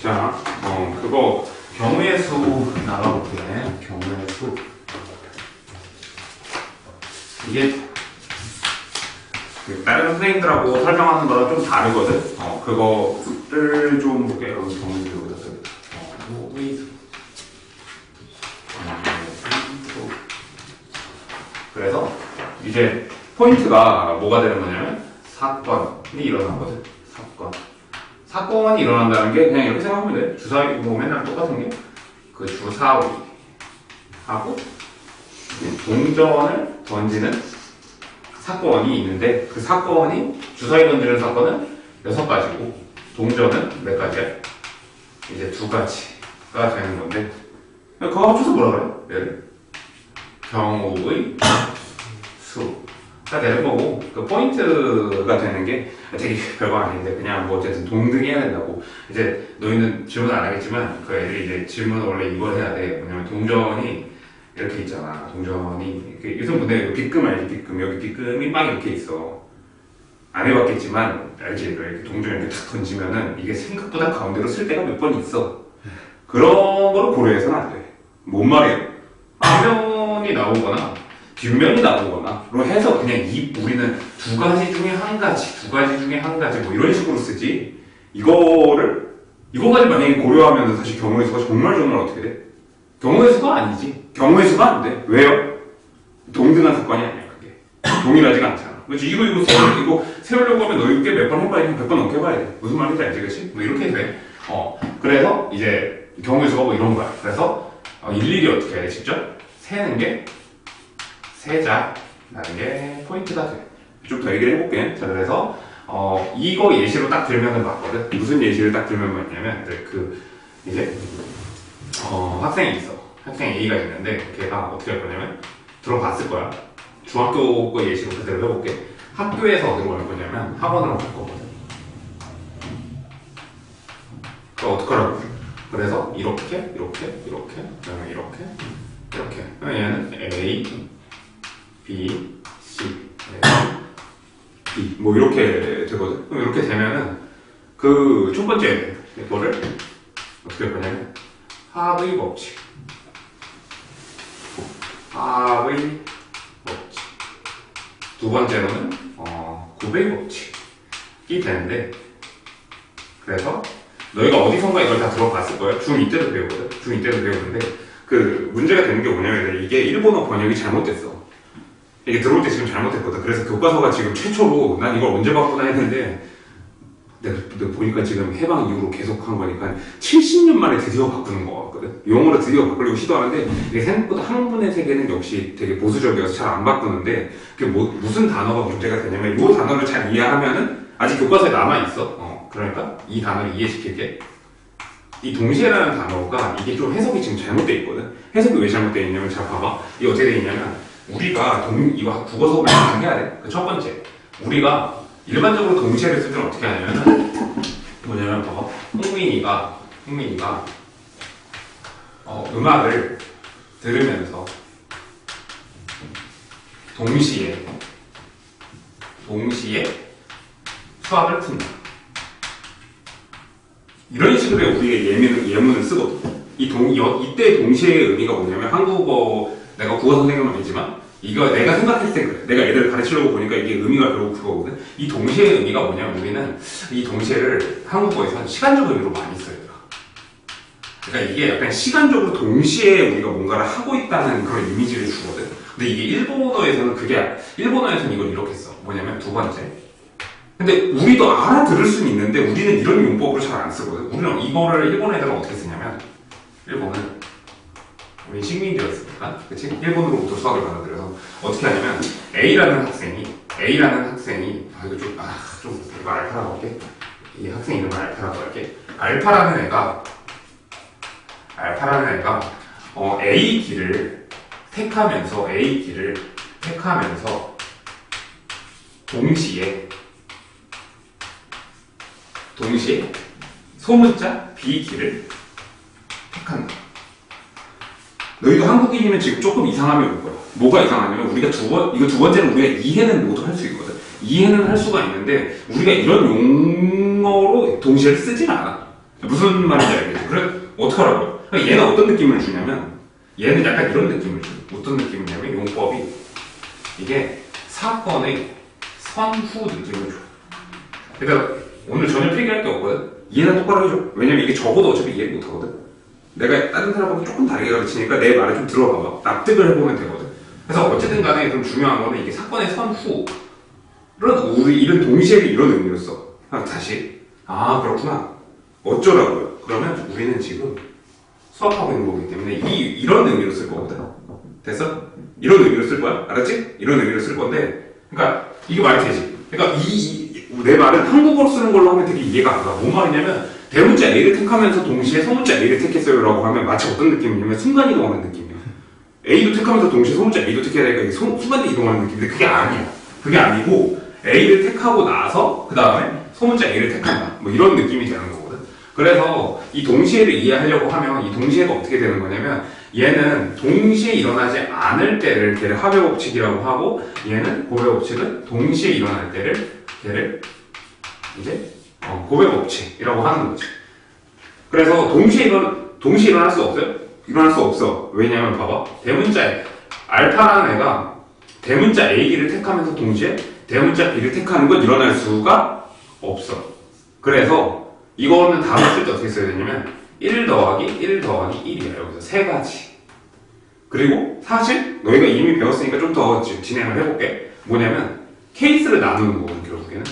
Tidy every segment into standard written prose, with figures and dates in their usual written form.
자, 그거 경우의 수 나가볼게. 경우의 수. 이게 다른 선생님들하고 설명하는 거랑 좀 다르거든. 그거를 좀 볼게요. 경우의 수 여기다 써야겠다. 경우의 수. 그래서 이제 포인트가 뭐가 되는 거냐면 사건이 일어나거든. 사건이 일어난다는 게 그냥 이렇게 생각하면 돼. 주사위 뭐 맨날 똑같은 게 그 주사위하고 동전을 던지는 사건이 있는데 그 사건이 주사위 던지는 사건은 6가지고 동전은 몇 가지야? 이제 2가지가 되는 건데 그거 합쳐서 뭐라 그래요? 얘를 경우의 수가 되는 거고 그 포인트가 되는 게 되게 별거 아닌데 그냥 뭐 어쨌든 동등해야 된다고. 이제 너희는 질문 안 하겠지만 그 애들이 이제 질문을 원래 이걸 해야 돼. 뭐냐면 동전이 이렇게 있잖아. 동전이 요즘 근데 빗금 알지? 빗금 여기 빗금이 막 이렇게 있어. 안 해봤겠지만 알지? 이렇게 동전 이렇게 탁 던지면은 이게 생각보다 가운데로 쓸 때가 몇 번 있어. 그런 거를 고려해서는 안 돼. 뭔 말이에요? 앞면이 나오거나 뒷면이 나오거나 해서 그냥 우리는 2가지 중에 한 가지 뭐 이런 식으로 쓰지. 이거까지 만약에 고려하면 사실 경우의 수가 정말 어떻게 돼? 경우의 수가 아니지. 경우의 수가 안 돼. 왜요? 동등한 사건이 아니야 그게. 동일하지가 않잖아. 그렇지? 이거 세우려고 하면 너 이거 몇 번 해봐야 돼. 100번 넘게 해봐야 돼. 무슨 말인지 알지? 그렇지? 뭐 이렇게 돼. 그래서 이제 경우의 수가 뭐 이런 거야. 그래서 일일이 어떻게 해야 돼? 직접 세는 게 세자라는 게 포인트가 돼. 좀 더 얘기를 해볼게. 자, 그래서 이거 예시로 딱 들면은 맞거든. 무슨 예시를 딱 들면 맞냐면 이제 학생이 있어. 학생 A가 있는데 걔가 어떻게 할 거냐면 들어봤을 거야. 중학교 거 예시로 그대로 해볼게. 학교에서 어디로 갈 거냐면 학원으로 갈 거거든. 그럼 어떡하라고? 그래서 이렇게 그다음에 이렇게 그러면 얘는 A, B, C, B 뭐 이렇게 되거든. 그럼 이렇게 되면은 그 첫 번째 이거를 어떻게 할 거냐면 합의 법칙. 두 번째로는 구배의 법칙이 되는데 그래서 너희가 어디선가 이걸 다 들어봤을 거야. 중2 때도 배우거든. 중2 때도 배우는데 그 문제가 되는 게 뭐냐면 이게 일본어 번역이 잘못됐어. 이게 들어올 때 지금 잘못했거든. 그래서 교과서가 지금 최초로 난 이걸 언제 바꾸나 했는데 내가 보니까 지금 해방 이후로 계속 한 거니까 70년 만에 드디어 바꾸는 거 같거든. 용어를 드디어 바꾸려고 시도하는데 이게 생각보다 학문의 세계는 역시 되게 보수적이어서 잘 안 바꾸는데 그게 무슨 단어가 문제가 되냐면 이 단어를 잘 이해하면은 아직 교과서에 남아있어. 그러니까 이 단어를 이해시킬게. 이 동시에라는 단어가 이게 좀 해석이 지금 잘못돼 있거든. 해석이 왜 잘못돼 있냐면 잘 봐봐. 이게 어떻게 돼 있냐면 우리가 이거 국어서 해야 돼. 그 첫 번째 우리가 일반적으로 동시에를 쓸 때는 어떻게 하냐면 뭐냐면 봐봐. 흥민이가 음악을 들으면서 동시에 수학을 푼다. 이런 식으로 우리가 예문을 쓰거든. 이때 동시에의 의미가 뭐냐면 한국어 내가 국어 선생님은 아니지만 이거 내가 생각했을 때 그래. 내가 애들 가르치려고 보니까 이게 의미가 결국 그거거든. 이 동시에의 의미가 뭐냐면 우리는 이 동시에를 한국어에서 시간적 의미로 많이 써요. 그러니까 이게 약간 시간적으로 동시에 우리가 뭔가를 하고 있다는 그런 이미지를 주거든. 근데 이게 일본어에서는 이걸 이렇게 써. 뭐냐면 두 번째. 근데 우리도 알아들을 수는 있는데 우리는 이런 용법으로 잘 안 쓰거든. 우리는 이거를 일본 애들은 어떻게 쓰냐면 우리 식민지였으니까 그치? 일본으로부터 수학을 받아들여서 어떻게 하냐면 A라는 학생이 이거 좀 이거 알파라고 할게. 이 학생 이름을 알파라고 할게. 알파라는 애가 A 길을 택하면서 동시에 소문자 B 길을 택한다. 너희도 한국인이면 지금 조금 이상하면 올 거야. 뭐가 이상하냐면 우리가 이거 두 번째는 우리가 이해는 모두 할 수 있거든. 이해는 할 수가 있는데 우리가 이런 용어로 동시에 쓰진 않아. 무슨 말인지 알겠지? 그래, 어떡하라고요? 그러니까 얘는 어떤 느낌을 주냐면, 얘는 약간 이런 느낌을 줘요. 어떤 느낌이냐면, 용법이, 이게 사건의 선후 느낌을 줘요. 그러니까 오늘 전혀 필기할 게 없거든? 이해는 똑바로 해줘. 왜냐면 이게 적어도 어차피 이해 못 하거든? 내가 다른 사람하고 조금 다르게 가르치니까 내 말을 좀 들어봐봐. 납득을 해보면 되거든. 그래서 어쨌든 간에 좀 중요한 거는 이게 사건의 선후를 우리 이런 동시에 이런 의미로 써. 다시. 아, 그렇구나. 어쩌라고요? 그러면 우리는 지금 수업하고 있는 거기 때문에 이런 의미로 쓸 거거든. 됐어? 이런 의미로 쓸 거야. 알았지? 이런 의미로 쓸 건데, 그러니까 이게 말이 되지. 그러니까 내 말은 한국어로 쓰는 걸로 하면 되게 이해가 안 가. 뭔 말이냐면 대문자 A를 택하면서 동시에 소문자 A를 택했어요 라고 하면 마치 어떤 느낌이냐면 순간이동하는 느낌이야. A도 택하면서 동시에 소문자 A도 택해야 되니까 이게 순간이동하는 느낌인데 그게 아니야. 그게 아니고 A를 택하고 나서 그 다음에 소문자 A를 택한다. 뭐 이런 느낌이 되는 거거든. 그래서 이 동시에를 이해하려고 하면 이 동시에가 어떻게 되는 거냐면 얘는 동시에 일어나지 않을 때를 걔를 합의 법칙이라고 하고 얘는 고배 법칙은 동시에 일어날 때를 걔를 이제 고배 법칙이라고 하는 거지. 그래서 동시에 일어날 수 없어요? 일어날 수 없어. 왜냐면 봐봐. 대문자 알파라는 애가 대문자 A를 택하면서 동시에 대문자 B를 택하는 건 일어날 수가 없어. 그래서 이거는 답을 쓸 때 어떻게 써야 되냐면 1 더하기 1 더하기 1이야. 여기서 세 가지. 그리고 사실 너희가 이미 배웠으니까 좀 더 진행을 해볼게. 뭐냐면 케이스를 나누는 거거든. 결국에는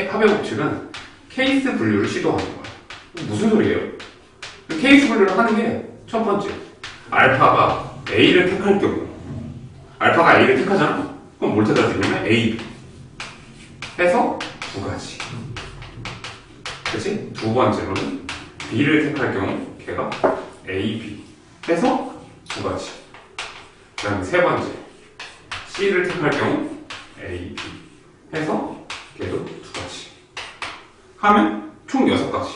합의 법칙은 케이스 분류를 시도하는 거야. 무슨 소리예요? 케이스 분류를 하는 게 첫 번째, 알파가 A를 택할 경우, 알파가 A를 택하잖아? 그럼 뭘 택할 수 있냐면 A, B 해서 두 가지. 그치? 두 번째로는 B를 택할 경우 걔가 A, B 해서 두 가지. 그 다음에 세 번째, C를 택할 경우 A, B 해서 걔도 두 가지. 하면 총 6가지.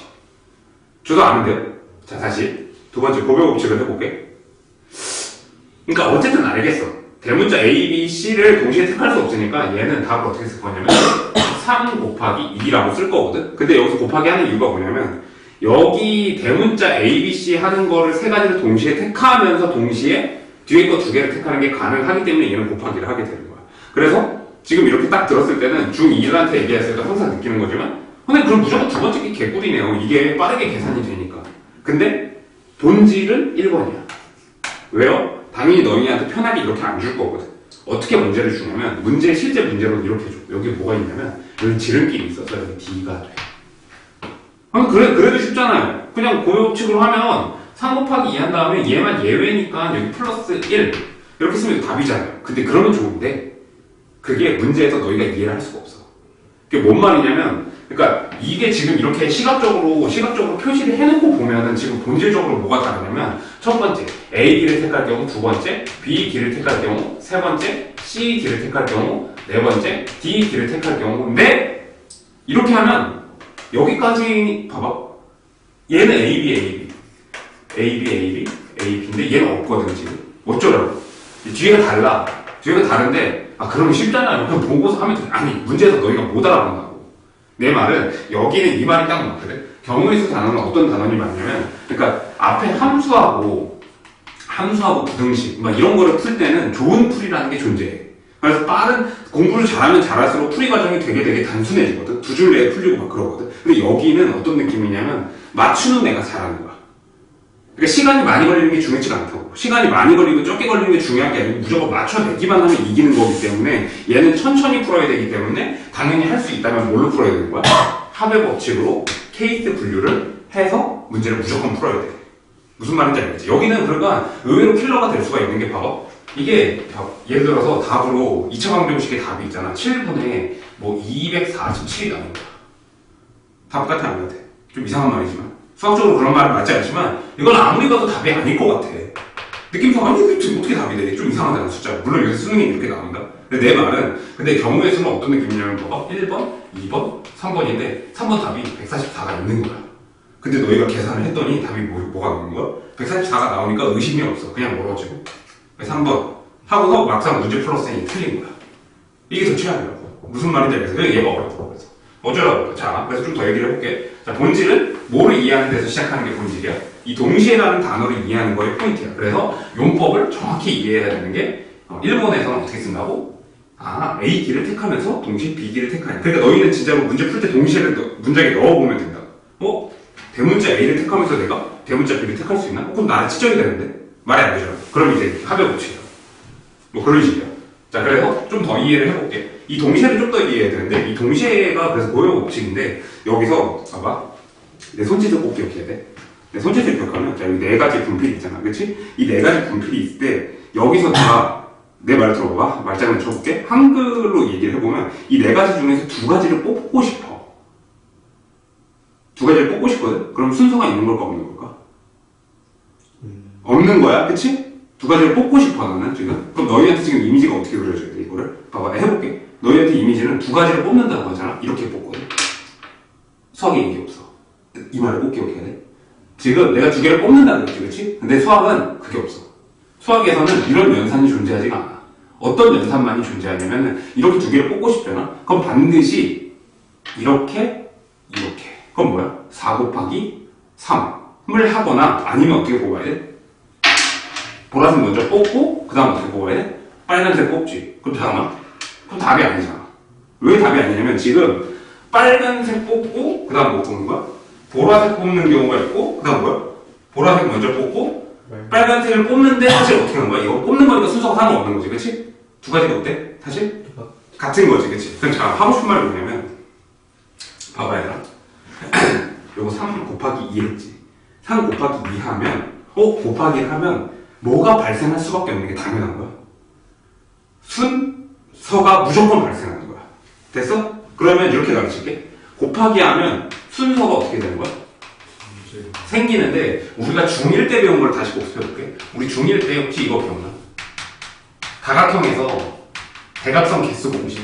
저도 아는데요? 자, 다시 두 번째 고배 법칙을 해볼게. 그러니까 어쨌든 알겠어. 대문자 A, B, C를 동시에 택할 수 없으니까 얘는 답을 어떻게 쓸 거냐면 3 곱하기 2라고 쓸 거거든? 근데 여기서 곱하기 하는 이유가 뭐냐면 여기 대문자 A, B, C 하는 거를 세 가지를 동시에 택하면서 동시에 뒤에 거 두 개를 택하는 게 가능하기 때문에 얘는 곱하기를 하게 되는 거야. 그래서 지금 이렇게 딱 들었을 때는 중2들한테 얘기했을 때 항상 느끼는 거지만 근데 그럼 무조건 두 번째 게 개꿀이네요. 이게 빠르게 계산이 되니까. 근데 본질은 1번이야. 왜요? 당연히 너희한테 편하게 이렇게 안 줄 거거든. 어떻게 문제를 주냐면 실제 문제로 이렇게 줘. 여기 뭐가 있냐면 여기 지름길이 있어서 여기 D가 돼. 그래도 쉽잖아요. 그냥 고요법칙으로 하면 3 곱하기 2 한 다음에 얘만 예외니까 여기 플러스 1 이렇게 쓰면 답이잖아요. 근데 그러면 좋은데 그게 문제에서 너희가 이해를 할 수가 없어. 그게 뭔 말이냐면 그러니까 이게 지금 이렇게 시각적으로 표시를 해놓고 보면은 지금 본질적으로 뭐가 다르냐면 첫 번째 A 길을 택할 경우, 두 번째 B 길을 택할 경우, 세 번째 C 길을 택할 경우, 네 번째 D 길을 택할 경우인데 이렇게 하면 여기까지 봐봐. 얘는 A, B, A, B A, B, A, B, A, B인데 얘는 없거든 지금. 어쩌라고? 뒤에가 달라. 뒤에가 다른데 그러면 쉽잖아요. 그냥 보고서 하면 돼. 아니 문제에서 너희가 못 알아본다고. 내 말은 여기는 이 말이 딱 맞거든. 경우의 수 단어는 어떤 단어니 맞냐면 그러니까 앞에 함수하고 부등식 막 이런 거를 풀 때는 좋은 풀이라는 게 존재해. 그래서 빠른 공부를 잘하면 잘할수록 풀이 과정이 되게 단순해지거든. 두 줄 내에 풀리고 막 그러거든. 근데 여기는 어떤 느낌이냐면 맞추는 애가 잘하는 거야. 그러니까 시간이 많이 걸리는 게 중요치가 않다고. 시간이 많이 걸리고 적게 걸리는 게 중요한 게 아니고 무조건 맞춰내기만 하면 이기는 거기 때문에 얘는 천천히 풀어야 되기 때문에 당연히 할 수 있다면 뭘로 풀어야 되는 거야? 합의 법칙으로 케이스 분류를 해서 문제를 무조건 풀어야 돼. 무슨 말인지 알겠지? 여기는 그러니까 의외로 킬러가 될 수가 있는 게 봐봐. 이게 예를 들어서 답으로 2차 방정식의 답이 있잖아. 7분의 뭐 247이 나온 거야. 답 같아 안 같아? 좀 이상한 말이지만 수학적으로 그런 말은 맞지 않지만 이건 아무리 봐도 답이 아닐 것 같아. 느낌상 아니 어떻게 답이 돼? 좀 이상하잖아 숫자. 물론 여기서 수능이 이렇게 나온다. 근데 내 말은 근데 경우의 수는 어떤 느낌이냐면 봐봐. 1번, 2번, 3번인데 3번 답이 144가 있는 거야. 근데 너희가 계산을 했더니 답이 뭐가 나오는 거야? 144가 나오니까 의심이 없어. 그냥 멀어지고 3번 하고서 막상 문제 풀었으니 틀린 거야. 이게 더 최악이라고. 무슨 말인지 알겠어? 얘가 어렵다고. 그래서 어쩌라고. 자, 그래서 좀 더 얘기를 해볼게. 자, 본질은 뭐를 이해하는 데서 시작하는 게 본질이야. 이 동시에라는 단어를 이해하는 거의 포인트야. 그래서 용법을 정확히 이해해야 되는 게 일본에서는 어떻게 쓴다고? A 길을 택하면서 동시에 B 길을 택하냐. 그러니까 너희는 진짜로 문제 풀 때 동시에를 문장에 넣어보면 된다. 대문자 A를 택하면서 내가 대문자 B를 택할 수 있나? 그럼 나는 지정이 되는데? 말이 안 되죠. 그럼 이제 합의 법칙이야. 뭐 그런 식이야. 자, 그래서 좀 더 이해를 해볼게. 이 동시에를 좀 더 이해해야 되는데, 이 동시에가 그래서 고요 법칙인데, 여기서, 봐봐. 내 손짓을 꼭 기억해야 돼. 내 손짓을 기억하면, 자, 여기 네 가지 분필이 있잖아. 그치? 이 네 가지 분필이 있을 때, 여기서 다, 내 말 들어봐. 말장난 쳐볼게. 한글로 얘기를 해보면, 이 네 가지 중에서 두 가지를 뽑고 싶어. 두 가지를 뽑고 싶거든? 그럼 순서가 있는 걸까, 없는 걸까? 없는 거야, 그치? 두 가지를 뽑고 싶어, 나는 지금. 그럼 너희한테 지금 이미지가 어떻게 그려져야 돼, 이거를? 봐봐, 해볼게. 너희한테 이미지는 두 가지를 뽑는다고 하잖아? 이렇게 뽑거든. 수학에 이게 없어. 이 말을 꼭 기억해야 돼. 지금 내가 두 개를 뽑는다는 거지, 그치? 근데 수학은 그게 없어. 수학에서는 이런 연산이 존재하지가 않아. 어떤 연산만이 존재하냐면, 이렇게 두 개를 뽑고 싶잖아? 그럼 반드시, 이렇게. 그럼 뭐야? 4 곱하기 3을 하거나, 아니면 어떻게 뽑아야 돼? 보라색 먼저 뽑고 그 다음 어떻게 뽑아야 돼? 빨간색 뽑지. 그럼 잠깐만. 그럼 답이 아니잖아. 왜 답이 아니냐면 지금 빨간색 뽑고 그 다음 뭐 뽑는 거야? 보라색 뽑는 경우가 있고 그 다음 뭐야? 보라색 먼저 뽑고 빨간색을 뽑는데 사실 어떻게 하는 거야? 이거 뽑는 거니까 순서가 상관없는 거지, 그치? 두 가지가 어때? 사실? 같은 거지, 그치? 그럼 잠깐 하고 싶은 말이 뭐냐면 봐봐 얘들아. 요거 3 곱하기 2 했지. 3 곱하기 2 하면 곱하기를 하면 뭐가 발생할 수밖에 없는 게 당연한 거야. 순서가 무조건 발생하는 거야. 됐어? 그러면 이렇게 가르칠게. 곱하기 하면 순서가 어떻게 되는 거야? 생기는데 우리가 중1 때 배운 걸 다시 복습해볼게. 우리 중1 때 혹시 이거 기억나? 다각형에서 대각선 개수 공식.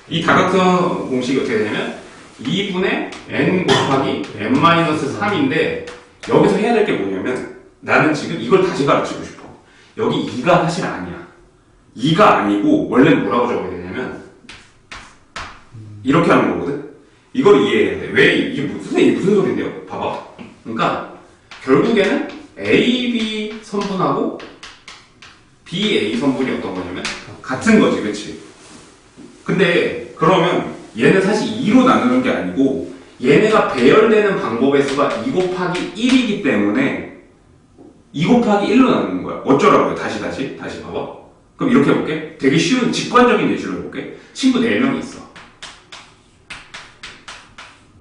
이 다각선 공식이 어떻게 되냐면 2분의 n 곱하기 n-3인데 여기서 해야 될 게 뭐냐면 나는 지금 이걸 다시 가르치고 싶어. 여기 2가 사실 아니야. 2가 아니고 원래는 뭐라고 적어야 되냐면 이렇게 하는 거거든. 이걸 이해해야 돼. 왜 이게 선생님 무슨 소리인데요? 봐봐. 그러니까 결국에는 AB 선분하고 BA 선분이 어떤 거냐면 같은 거지, 그렇지? 근데 그러면 얘는 사실 2로 나누는 게 아니고 얘네가 배열되는 방법의 수가 2 곱하기 1이기 때문에 2 곱하기 1로 나누는 거야. 어쩌라고요? 다시 봐봐. 그럼 이렇게 해볼게. 되게 쉬운 직관적인 예시로 해볼게. 친구 4명이 있어.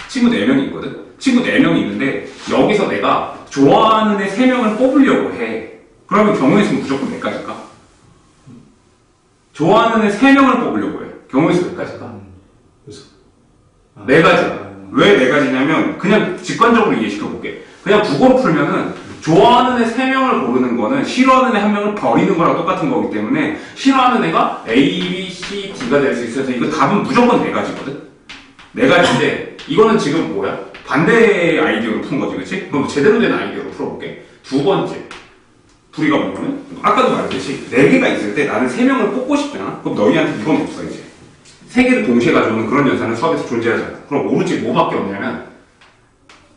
친구 4명이 있거든? 친구 4명이 있는데 여기서 내가 좋아하는 애 3명을 뽑으려고 해. 그러면 경우의 수는 무조건 몇 가지일까? 좋아하는 애 3명을 뽑으려고 해. 경우의 수 몇 가지일까? 4가지야. 왜 4가지냐면 그냥 직관적으로 이해시켜볼게. 그냥 국어로 풀면은 좋아하는 애 3명을 고르는 거는 싫어하는 애 1명을 버리는 거랑 똑같은 거기 때문에 싫어하는 애가 A, B, C, D가 될 수 있어서 이거 답은 무조건 4가지거든? 4가지인데 이거는 지금 뭐야? 반대 아이디어로 푼 거지, 그치? 그럼 제대로 된 아이디어로 풀어볼게. 두 번째. 둘이가 뭐냐면 아까도 말했듯이 4개가 있을 때 나는 3명을 뽑고 싶잖아? 그럼 너희한테 이건 없어, 이제. 3개를 동시에 가져오는 그런 연산은 수학에서 존재하지 않아. 그럼 오로지 뭐밖에 없냐면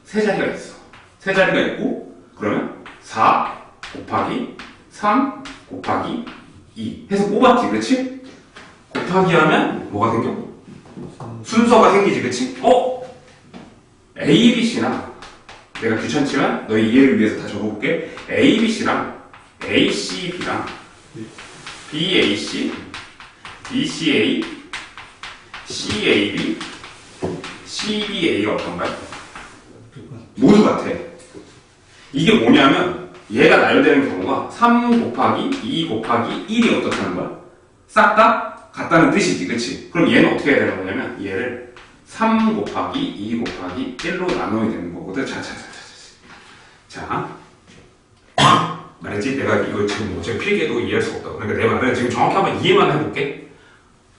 세 자리가 있어. 세 자리가 있고 그러면 4 곱하기 3 곱하기 2 해서 뽑았지, 그치? 곱하기 하면 뭐가 생겨? 순서가 생기지, 그치? A, B, C나 내가 귀찮지만 너희 이해를 위해서 다 적어볼게. A, B, C랑 A, C, B랑 B, A, C, B, C, A, C, A, B, C, B, A가 어떤가요? 모두 같아. 이게 뭐냐면 얘가 나열되는 경우가 3 곱하기 2 곱하기 1이 어떻다는 거야? 싹 다 같다는 뜻이지, 그치? 그럼 얘는 어떻게 해야 되는 거냐면 얘를 3 곱하기 2 곱하기 1로 나눠야 되는 거거든. 자 말했지? 내가 이거 지금 제가 필기해도 이해할 수가 없다고. 그러니까 내 말은 지금 정확히 한번 이해만 해볼게.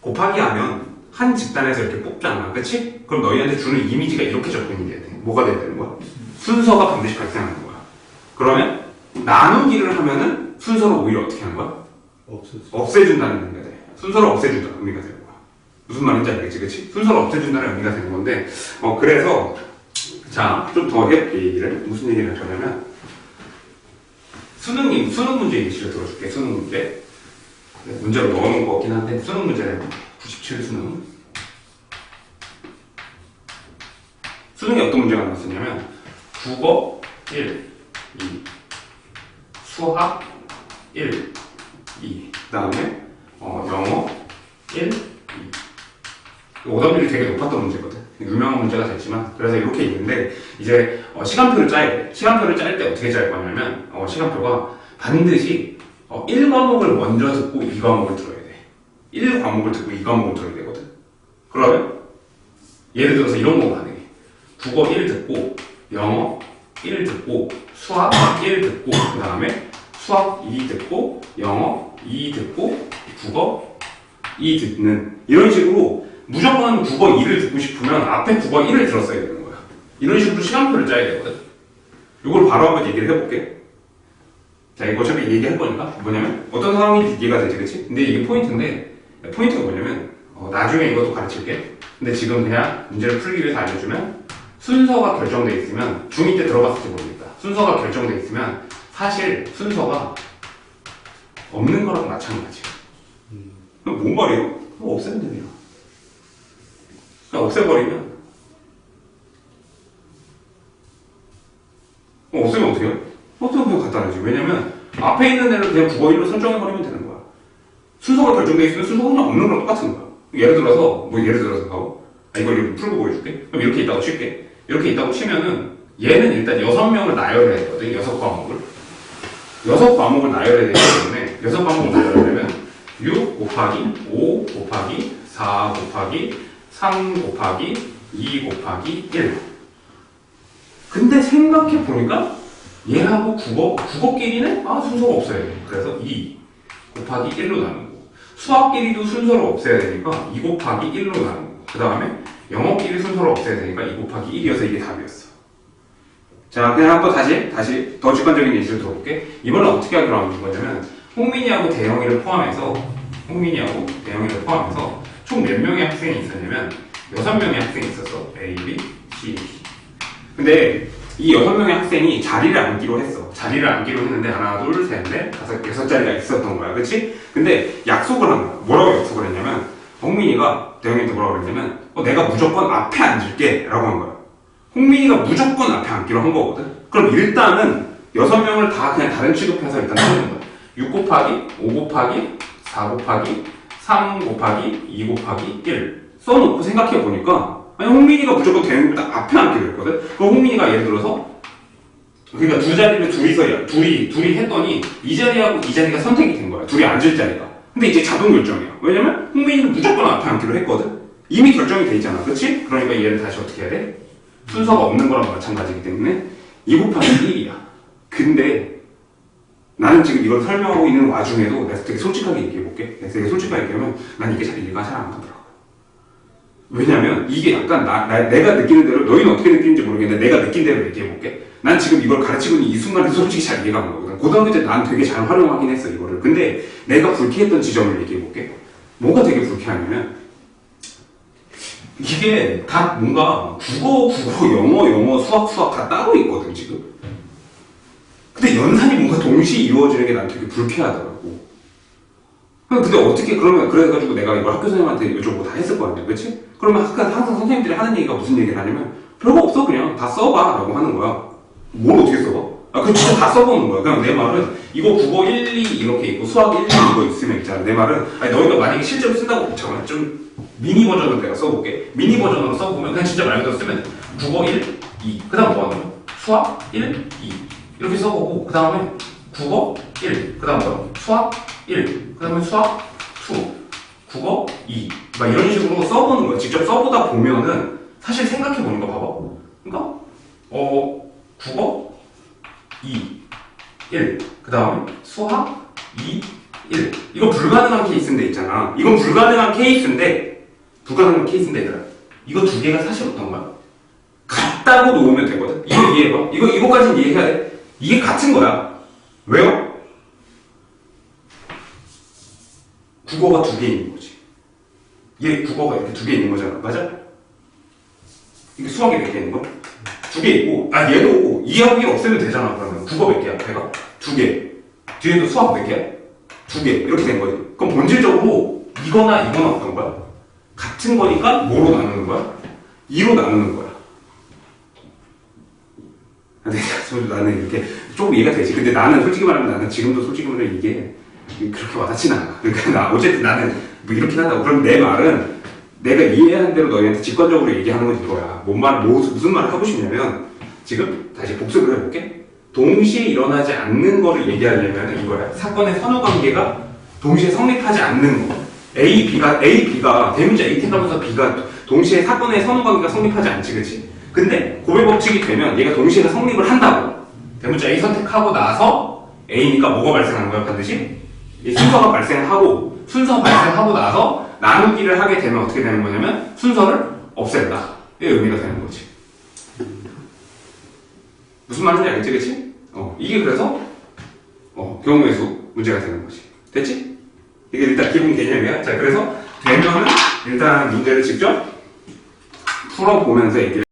곱하기 하면 한 집단에서 이렇게 뽑잖아, 그치? 그럼 너희한테 주는 이미지가 이렇게 접근이 돼야 돼. 뭐가 돼야 되는 거야? 순서가 반드시 발생하는 거야. 그러면 나누기를 하면은 순서를 오히려 어떻게 하는 거야? 없애준다는 의미가 돼. 순서를 없애준다는 의미가 되는 거야. 무슨 말인지 알겠지, 그치? 순서를 없애준다는 의미가 되는 건데, 그래서 자, 좀 더 해볼게, 얘기를. 무슨 얘기를 할 거냐면, 수능 문제 예시를 들어줄게, 수능 문제. 문제로 넣어놓은 거 같긴 한데, 수능 문제는 97 수능. 수능에 어떤 문제가 나왔었냐면, 국어 1, 2, 수학 1, 2, 그 다음에 영어 1, 2. 오답률이 되게 높았던 문제거든. 유명한 문제가 됐지만, 그래서 이렇게 있는데, 이제 시간표를 짜야 돼. 시간표를 짤 때 어떻게 짤 거냐면, 시간표가 반드시 1과목을 먼저 듣고 2과목을 들어야 돼. 1과목을 듣고 2과목을 들어야 되거든. 그러면 예를 들어서 이런 거 가능해. 국어 1 듣고 영어 1 듣고 수학 1 듣고 그 다음에 수학 2 듣고 영어 2 듣고 국어 2 듣는 이런 식으로 무조건 국어 2를 듣고 싶으면 앞에 국어 1을 들었어야 되는 거야. 이런 식으로 시간표를 짜야 되거든. 이걸 바로 한번 얘기를 해볼게. 자, 이거 어차피 얘기할 거니까 뭐냐면 어떤 상황인지 이해가 되지, 그치? 근데 이게 포인트인데 포인트가 뭐냐면 나중에 이것도 가르칠게. 근데 지금 그냥 문제를 풀기 위해서 알려주면 순서가 결정돼 있으면 중2 때 들어봤을지 모르겠다. 순서가 결정돼 있으면 사실 순서가 없는 거랑 마찬가지야. 그럼 뭔 말이에요? 그거 없애면 됩니다. 그냥 없애버리면 없애면 어떻게 해요? 없애면 그냥 간단하지. 왜냐면 앞에 있는 애를 그냥 국어 1로 설정해버리면 되는 거야. 순서가 결정돼 있으면 순서가 그냥 없는 거랑 똑같은 거야. 예를 들어서 이걸 풀고 보여줄게. 그럼 이렇게 있다고 칠게. 이렇게 있다고 치면은 얘는 일단 6명을 나열해야 되거든. 6과목을 6과목을 나열해야 되기 때문에 6과목을 나열하려면 6 곱하기 5 곱하기 4 곱하기 3 곱하기 2 곱하기 1. 근데 생각해보니까 얘하고 국어끼리는 순서가 없어야 돼. 그래서 2 곱하기 1로 나누고 수학끼리도 순서를 없애야 되니까 2 곱하기 1로 나누고 그 다음에 영어끼리 순서를 없애야 되니까 2 곱하기 1이어서 이게 답이었어. 자, 그냥 한번 다시 더 직관적인 예시를 들어볼게. 이번엔 어떻게 하기로 하는 거냐면 홍민이하고 대영이를 포함해서 총 몇 명의 학생이 있었냐면 6명의 학생이 있었어. A, B, C, D. 근데 이 6명의 학생이 자리를 앉기로 했어. 자리를 앉기로 했는데 하나, 둘, 셋, 넷, 다섯, 6자리가 있었던 거야. 그치? 근데 약속을 한 거야. 뭐라고 약속을 했냐면 홍민이가 대영이한테 뭐라고 그랬냐면 내가 무조건 앞에 앉을게 라고 한 거야. 홍민이가 무조건 앞에 앉기로 한 거거든. 그럼 일단은 6명을 다 그냥 다른 취급해서 일단 써는 거야. 6 곱하기 5 곱하기 4 곱하기 3 곱하기 2 곱하기 1 써놓고 생각해보니까 홍민이가 무조건 대영이 딱 앞에 앉기로 했거든. 그럼 홍민이가 예를 들어서 그러니까 두 자리를 둘이 했더니 이 자리하고 이 자리가 선택이 된 거야. 둘이 앉을 자리가. 근데 이제 자동 결정이야. 왜냐면 홍민이는 무조건 앞에 앉기로 했거든. 이미 결정이 돼 있잖아. 그렇지? 그러니까 얘를 다시 어떻게 해야 돼? 순서가 없는 거랑 마찬가지이기 때문에 2 곱하기 1이야. 근데 나는 지금 이걸 설명하고 있는 와중에도 내가 되게 솔직하게 얘기해볼게. 내가 되게 솔직하게 얘기하면 난 이게 잘 이해가 잘 안 가더라고. 왜냐면 이게 약간 내가 느끼는 대로 너희는 어떻게 느끼는지 모르겠는데 내가 느낀 대로 얘기해볼게. 난 지금 이걸 가르치고 있는 이 순간에 솔직히 잘 이해가 안 가거든. 고등학교 때 난 되게 잘 활용하긴 했어 이거를. 근데 내가 불쾌했던 지점을 얘기해볼게. 뭐가 되게 불쾌하냐면 이게 다 뭔가 국어, 영어, 수학 다 따로 있거든 지금. 근데 연산이 뭔가 동시에 이루어지는 게 난 되게 불쾌하더라고. 근데 어떻게 그래가지고 내가 이걸 학교 선생님한테 여쭤보고 다 했을 거 아니야, 그치? 그러면 항상 선생님들이 하는 얘기가 무슨 얘기를 하냐면 별거 없어, 그냥 다 써봐 라고 하는 거야. 뭘 어떻게 써봐? 그럼 진짜 다 써보는 거야. 그냥 내 말은 이거 국어 1, 2 이렇게 있고 수학 1, 2 이거 있으면 있잖아. 내 말은 너희가 만약에 실제로 쓴다고 잠깐만 좀 미니 버전으로 내가 써볼게. 미니 버전으로 써보면 그냥 진짜 말 그대로 쓰면 국어 1, 2 그 다음 뭐 하는 거야? 수학 1, 2 이렇게 써보고 그 다음에 국어 1 그 다음 뭐야? 수학 1 그 다음에 수학 2 국어 2 막 이런 식으로 써보는 거야. 직접 써보다 보면은 사실 생각해보니까 봐봐. 그러니까 국어 2 1 그 다음에 수학 2 1 이거 불가능한 케이스인데 있잖아. 이건 불가능한 케이스인데 얘들아 이거 두 개가 사실 어떤 거야? 같다고 놓으면 되거든. 이거 이해해봐. 이거까지는 이해해야 돼. 이게 같은 거야. 왜요? 국어가 두 개 있는 거지. 얘 국어가 이렇게 두 개 있는 거잖아. 맞아? 이게 수학이 몇 개 있는 거? 두 개 있고, 얘도 2하고 1 없애면 되잖아. 그러면 국어 몇 개야? 배가? 2개. 뒤에도 수학 몇 개야? 2개. 이렇게 된 거지. 그럼 본질적으로 이거나 어떤 거야? 같은 거니까 뭐로 나누는 거야? 2로 나누는 거야. 나는 이렇게 조금 이해가 되지. 근데 나는 솔직히 말하면 나는 지금도 솔직히 말하면 이게 그렇게 와닿진 않아. 그러니까 어쨌든 나는 뭐 이렇긴 하다고. 그럼 내 말은 내가 이해한 대로 너희한테 직관적으로 얘기하는 건 이거야. 무슨 말을 하고 싶냐면 지금 다시 복습을 해볼게. 동시에 일어나지 않는 거를 얘기하려면 이거야. 사건의 선후관계가 동시에 성립하지 않는 거. B가 대문자 A 택하면서 B가 동시에 사건의 선후관계가 성립하지 않지, 그치? 근데 고배 법칙이 되면 얘가 동시에 성립을 한다고. 대문자 A 선택하고 나서 A니까 뭐가 발생하는 거야, 반드시? 이 순서가 발생하고, 순서 발생하고 나서 나누기를 하게 되면 어떻게 되는 거냐면 순서를 없앤다. 이 의미가 되는 거지. 무슨 말인지 알겠지, 그치? 이게 그래서 경우의 수 문제가 되는 거지. 됐지? 이게 일단 기본 개념이야. 자, 그래서 되면은 일단 문제를 직접 풀어보면서 얘기를